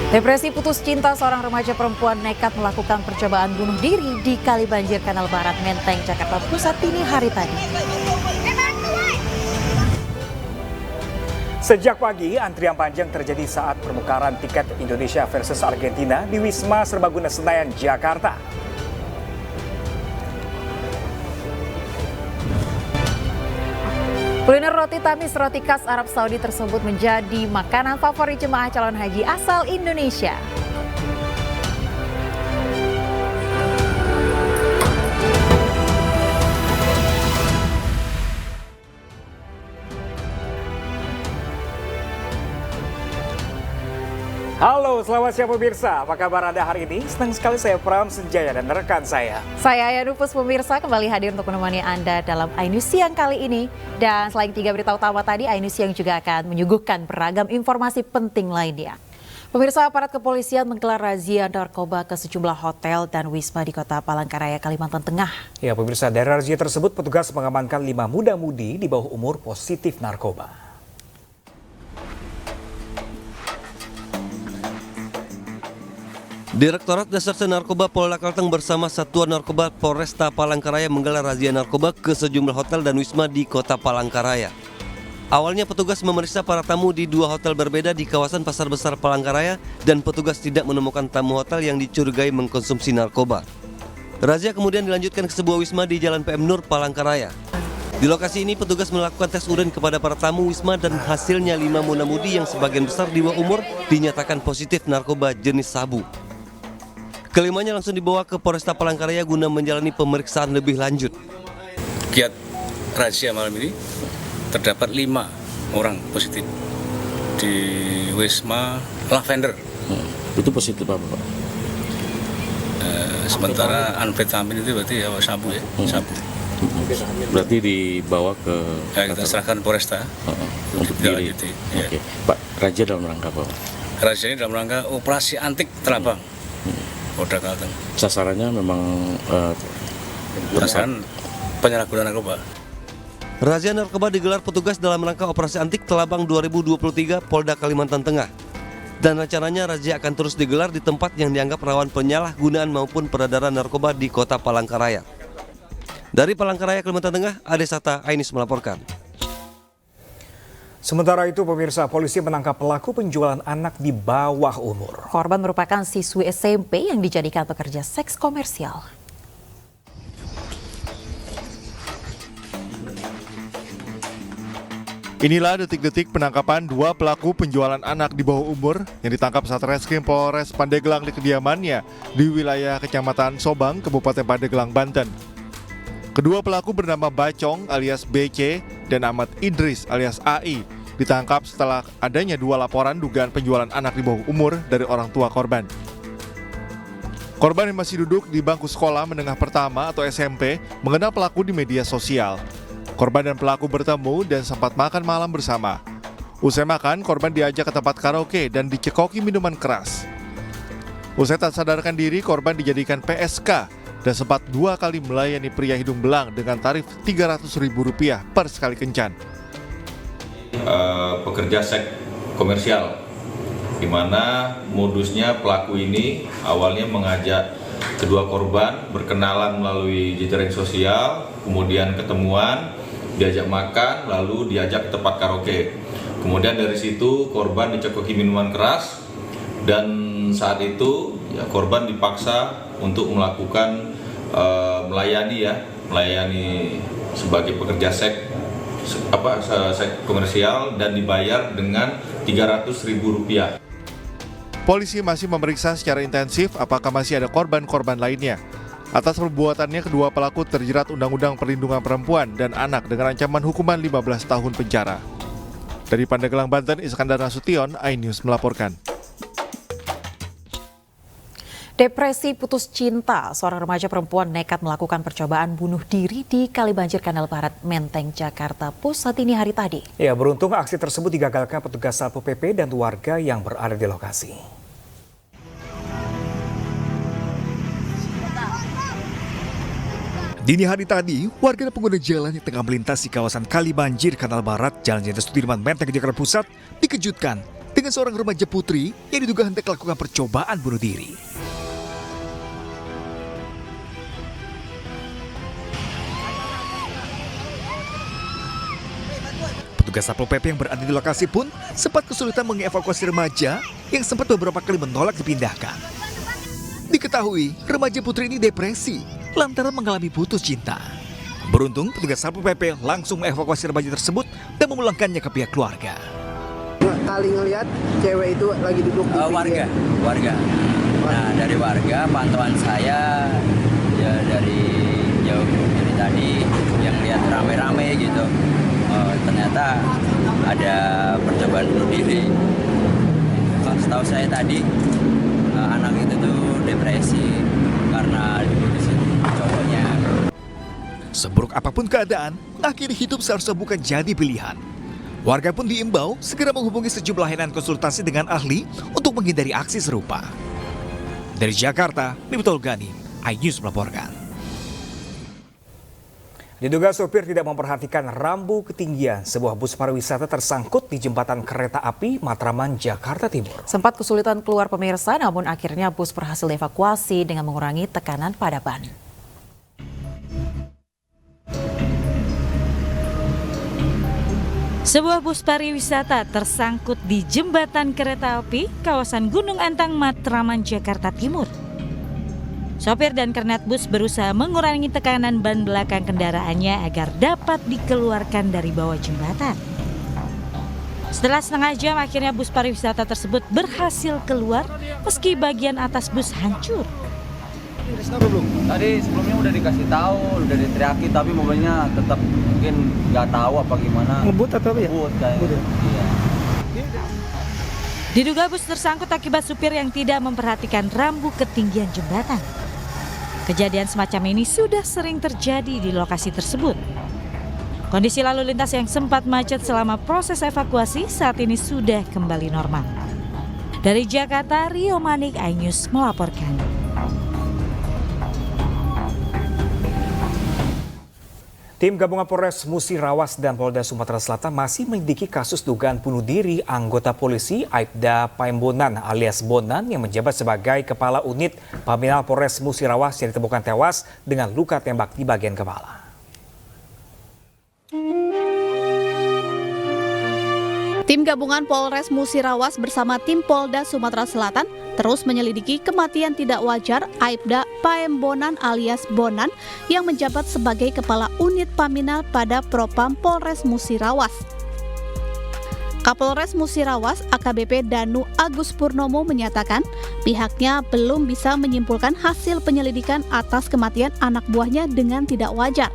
Depresi putus cinta, seorang remaja perempuan nekat melakukan percobaan bunuh diri di Kali Banjir Kanal Barat, Menteng, Jakarta Pusat dini hari tadi. Sejak pagi, antrian panjang terjadi saat pertukaran tiket Indonesia versus Argentina di Wisma Serbaguna Senayan, Jakarta. Kuliner roti tamis roti khas Arab Saudi tersebut menjadi makanan favorit jemaah calon haji asal Indonesia. Halo, selamat siang pemirsa. Apa kabar Anda hari ini? Senang sekali saya Pram Senjaya dan rekan saya. Saya Yanupus, pemirsa kembali hadir untuk menemani Anda dalam iNews Siang kali ini. Dan selain 3 berita utama tadi, iNews Siang juga akan menyuguhkan beragam informasi penting lainnya. Pemirsa, aparat kepolisian menggelar razia narkoba ke sejumlah hotel dan wisma di Kota Palangkaraya, Kalimantan Tengah. Ya pemirsa, dari razia tersebut petugas mengamankan 5 muda-mudi di bawah umur positif narkoba. Direktorat Reserse Narkoba Polda Kalteng bersama Satuan Narkoba Polresta Palangkaraya menggelar razia narkoba ke sejumlah hotel dan wisma di Kota Palangkaraya. Awalnya petugas memeriksa para tamu di 2 hotel berbeda di kawasan Pasar Besar Palangkaraya dan petugas tidak menemukan tamu hotel yang dicurigai mengkonsumsi narkoba. Razia kemudian dilanjutkan ke sebuah wisma di Jalan PM Nur, Palangkaraya. Di lokasi ini petugas melakukan tes urin kepada para tamu wisma dan hasilnya 5 muda-mudi yang sebagian besar di bawah umur dinyatakan positif narkoba jenis sabu. Kelimanya langsung dibawa ke Polresta Palangkaraya guna menjalani pemeriksaan lebih lanjut. Kiat razia malam ini terdapat 5 orang positif di Wisma Lavender. Itu positif apa Pak? Sementara amfetamin itu berarti ya sabu ya, sabu. Berarti dibawa ke... Ya, kita serahkan Polresta untuk diri. Ya. Oke. Pak, razia dalam rangka apa? Razia ini dalam rangka operasi antik Terabang. Polda Kalteng. Sasarannya memang sasaran penyalahgunaan narkoba. Razia narkoba digelar petugas dalam rangka operasi antik Telabang 2023 Polda Kalimantan Tengah. Dan rencananya razia akan terus digelar di tempat yang dianggap rawan penyalahgunaan maupun peredaran narkoba di Kota Palangkaraya. Dari Palangkaraya, Kalimantan Tengah, Ade Sata, iNews melaporkan. Sementara itu pemirsa, polisi menangkap pelaku penjualan anak di bawah umur. Korban merupakan siswi SMP yang dijadikan pekerja seks komersial. Inilah detik-detik penangkapan 2 pelaku penjualan anak di bawah umur yang ditangkap Satreskrim Polres Pandeglang di kediamannya di wilayah Kecamatan Sobang, Kabupaten Pandeglang, Banten. Kedua pelaku bernama Bacong alias BC dan Ahmad Idris alias AI ditangkap setelah adanya 2 laporan dugaan penjualan anak di bawah umur dari orang tua korban. Korban yang masih duduk di bangku sekolah menengah pertama atau SMP mengenal pelaku di media sosial. Korban dan pelaku bertemu dan sempat makan malam bersama. Usai makan, korban diajak ke tempat karaoke dan dicekoki minuman keras. Usai tak sadarkan diri, korban dijadikan PSK dan sempat 2 kali melayani pria hidung belang dengan tarif Rp300.000 per sekali kencan. Pekerja seks komersial, di mana modusnya pelaku ini awalnya mengajak kedua korban berkenalan melalui jejaring sosial, kemudian ketemuan, diajak makan, lalu diajak ke tempat karaoke. Kemudian dari situ korban dicekoki minuman keras dan saat itu ya, korban dipaksa untuk melakukan melayani sebagai pekerja seks komersial dan dibayar dengan Rp300.000. Polisi masih memeriksa secara intensif apakah masih ada korban-korban lainnya. Atas perbuatannya, kedua pelaku terjerat Undang-Undang Perlindungan Perempuan dan Anak dengan ancaman hukuman 15 tahun penjara. Dari Pandeglang, Banten, Iskandar Nasution, iNews melaporkan. Depresi putus cinta, seorang remaja perempuan nekat melakukan percobaan bunuh diri di Kali Banjir Kanal Barat, Menteng, Jakarta Pusat dini hari tadi. Ya, beruntung aksi tersebut digagalkan petugas Satpol PP dan warga yang berada di lokasi. Dini hari tadi, warga dan pengguna jalan yang tengah melintas di kawasan Kali Banjir Kanal Barat, Jalan Jenderal Sudirman, Menteng, Jakarta Pusat, dikejutkan dengan seorang remaja putri yang diduga hendak melakukan percobaan bunuh diri. Petugas Satpol PP yang berada di lokasi pun sempat kesulitan mengevakuasi remaja yang sempat beberapa kali menolak dipindahkan. Diketahui, remaja putri ini depresi lantaran mengalami putus cinta. Beruntung, petugas Satpol PP langsung mengevakuasi remaja tersebut dan memulangkannya ke pihak keluarga. Kali ngelihat cewek itu lagi duduk di warga. Nah, dari warga pantauan saya ya dari jauh dari tadi yang lihat rame-rame gitu. Ternyata ada percobaan bunuh diri. Setahu saya tadi anak itu tuh depresi karena diputusin cowoknya. Seburuk apapun keadaan, akhirnya hidup seharusnya bukan jadi pilihan. Warga pun diimbau segera menghubungi sejumlah layanan konsultasi dengan ahli untuk menghindari aksi serupa. Dari Jakarta, Miftahul Gani, iNews melaporkan. Diduga sopir tidak memperhatikan rambu ketinggian, sebuah bus pariwisata tersangkut di jembatan kereta api Matraman, Jakarta Timur. Sempat kesulitan keluar pemirsa, namun akhirnya bus berhasil dievakuasi dengan mengurangi tekanan pada ban. Sebuah bus pariwisata tersangkut di jembatan kereta api kawasan Gunung Antang, Matraman, Jakarta Timur. Sopir dan kernet bus berusaha mengurangi tekanan ban belakang kendaraannya agar dapat dikeluarkan dari bawah jembatan. Setelah setengah jam, akhirnya bus pariwisata tersebut berhasil keluar meski bagian atas bus hancur. Tadi sebelumnya udah dikasih tahu, udah diteriaki, tapi mobilnya tetap mungkin nggak tahu apa gimana. ngebut atau apa ya? Ngebut kayaknya. Iya. Diduga bus tersangkut akibat supir yang tidak memperhatikan rambu ketinggian jembatan. Kejadian semacam ini sudah sering terjadi di lokasi tersebut. Kondisi lalu lintas yang sempat macet selama proses evakuasi saat ini sudah kembali normal. Dari Jakarta, Rio Manik, iNews melaporkan. Tim gabungan Polres Musirawas dan Polda Sumatera Selatan masih menyelidiki kasus dugaan bunuh diri anggota polisi Aibda Paembonan alias Bonan yang menjabat sebagai Kepala Unit Paminal Polres Musirawas yang ditemukan tewas dengan luka tembak di bagian kepala. Tim gabungan Polres Musirawas bersama tim Polda Sumatera Selatan terus menyelidiki kematian tidak wajar Aibda Paembonan alias Bonan yang menjabat sebagai Kepala Unit Paminal pada Propam Polres Musirawas. Kapolres Musirawas AKBP Danu Agus Purnomo menyatakan pihaknya belum bisa menyimpulkan hasil penyelidikan atas kematian anak buahnya dengan tidak wajar.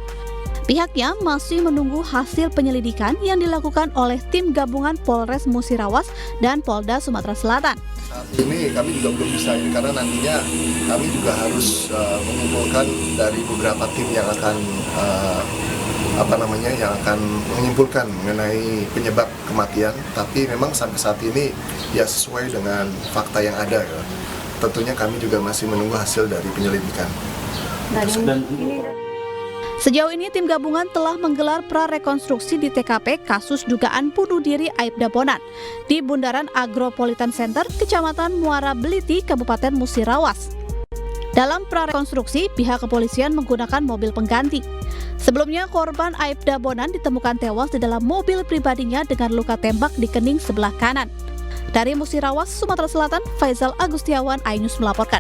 Pihaknya masih menunggu hasil penyelidikan yang dilakukan oleh tim gabungan Polres Musirawas dan Polda Sumatera Selatan. Saat ini kami juga belum bisa ini karena nantinya kami juga harus mengumpulkan dari beberapa tim yang akan yang akan menyimpulkan mengenai penyebab kematian. Tapi memang sampai saat ini ya sesuai dengan fakta yang ada. Ya. Tentunya kami juga masih menunggu hasil dari penyelidikan. Sejauh ini tim gabungan telah menggelar prarekonstruksi di TKP kasus dugaan bunuh diri Aibda Bonan di Bundaran Agropolitan Center, Kecamatan Muara Beliti, Kabupaten Musirawas. Dalam prarekonstruksi, pihak kepolisian menggunakan mobil pengganti. Sebelumnya, korban Aibda Bonan ditemukan tewas di dalam mobil pribadinya dengan luka tembak di kening sebelah kanan. Dari Musirawas, Sumatera Selatan, Faisal Agustiawan, iNews melaporkan.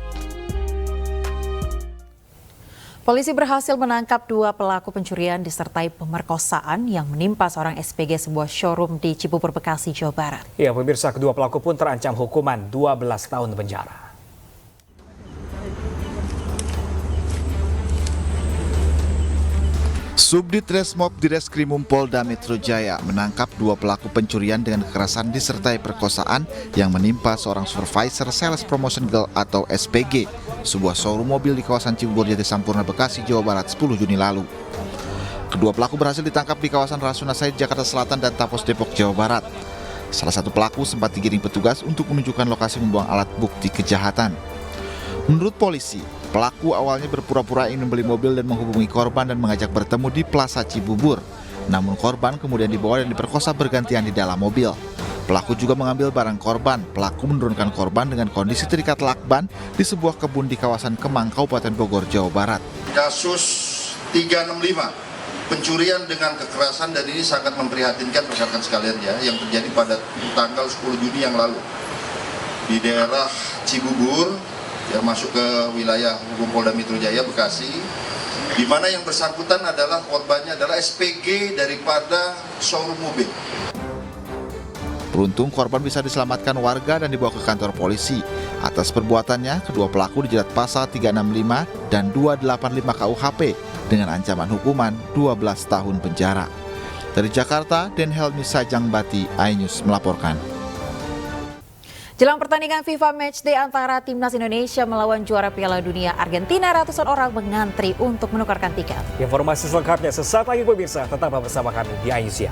Polisi berhasil menangkap 2 pelaku pencurian disertai pemerkosaan yang menimpa seorang SPG sebuah showroom di Cibubur, Bekasi, Jawa Barat. Ya, pemirsa, kedua pelaku pun terancam hukuman 12 tahun penjara. Subdit Resmob Direskrimum Polda Metro Jaya menangkap 2 pelaku pencurian dengan kekerasan disertai perkosaan yang menimpa seorang supervisor Sales Promotion Girl atau SPG, sebuah showroom mobil di kawasan Cibubur Jatisampurna, Bekasi, Jawa Barat 10 Juni lalu. Kedua pelaku berhasil ditangkap di kawasan Rasuna Said, Jakarta Selatan dan Tapos, Depok, Jawa Barat. Salah satu pelaku sempat digiring petugas untuk menunjukkan lokasi membuang alat bukti kejahatan. Menurut polisi, pelaku awalnya berpura-pura ingin membeli mobil dan menghubungi korban dan mengajak bertemu di Plaza Cibubur. Namun korban kemudian dibawa dan diperkosa bergantian di dalam mobil. Pelaku juga mengambil barang korban. Pelaku menurunkan korban dengan kondisi terikat lakban di sebuah kebun di kawasan Kemang, Kabupaten Bogor, Jawa Barat. Kasus 365, pencurian dengan kekerasan, dan ini sangat memprihatinkan rekan-rekan sekalian ya, yang terjadi pada tanggal 10 Juni yang lalu di daerah Cibubur, yang masuk ke wilayah hukum Polda Metro Jaya, Bekasi, di mana yang bersangkutan adalah korbannya adalah SPG daripada showroom mobil. Beruntung korban bisa diselamatkan warga dan dibawa ke kantor polisi. Atas perbuatannya, kedua pelaku dijerat pasal 365 dan 285 KUHP dengan ancaman hukuman 12 tahun penjara. Dari Jakarta, Den Helmi Sajangbati, iNews melaporkan. Jelang pertandingan FIFA Matchday antara Timnas Indonesia melawan juara Piala Dunia Argentina, ratusan orang mengantri untuk menukarkan tiket. Informasi selengkapnya sesaat lagi pemirsa, tetaplah bersama kami di iNews.